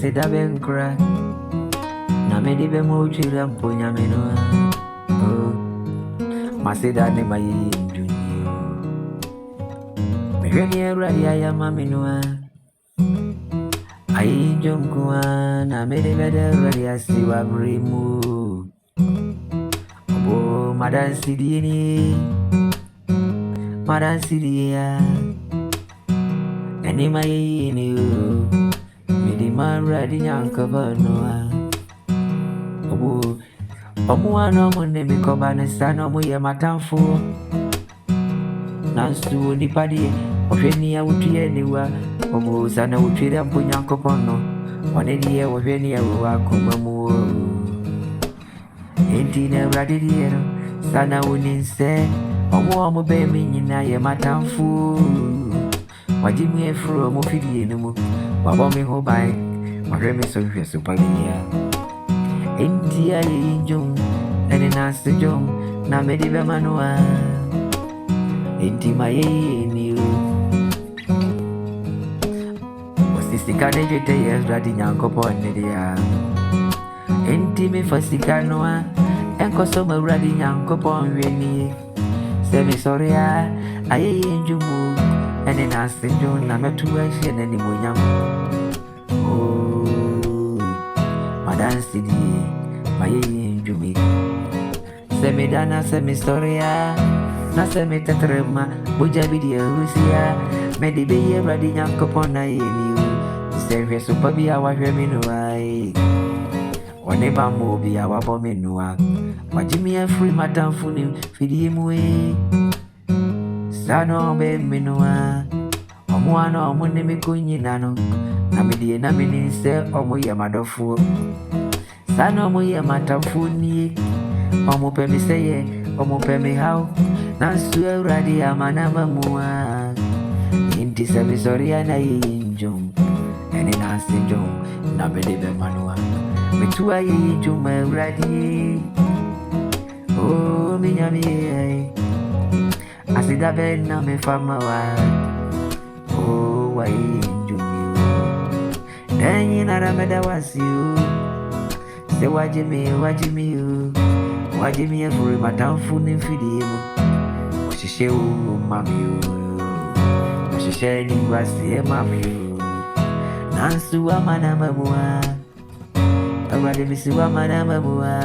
maseda benkra na mede be mo twira mponya menua oh maseda ne mayi ndunio mehweni eradi ayama menua ayi jonkwa na mede bede eradi asiwa brimu obo madan sidia eni mayi ni mede maradi nyankabanoa obo omuano munne mikobane sana muye matamfu nansu nipadi ohweni ya utuye niwa obo sana utwira mpunyankopono wanediye ohweni ya wakumamu entine radidiyero sana uninse omu bemi nyina ye matamfu wajimu efuro mufidi enumu wabomi hobai wahwemi sohwe supaliya enti ya yinjum ene nasijum na medibe manua enti mayeni wasisikane jete yezradi nyankopone dia enti me fasikanoa enkoso mawradi nyankopon weni semi soria ayinjumu ene nasijum na metuwa shene ni munyam madansi di mayinjumi semi dana semi soria na semi tetrema bujabi di Rusia medibe ye radi nyankopona yeni serve supabi awahwe minuai waneba mobi awabo minua wajimi ya free matamfuni fidi muwe sano be minua omuano omune mikunyi nano na midie na minise omu ya madofu sano omu ya matamfuni omu pemiseye omu pemihau nansu euradi ya manama mua inti sabisoria na yinjum eni nasinjum na bedebe manua mitua yinjum euradi oh minyami asida bena mefama wa oh wa yinjum denyi narameda wasiu se wajimi wajimi efuri matamfu nifidimu washishe mamiu washishe ningwasi mamiu nansu wa manamamua awade misi wa manamamua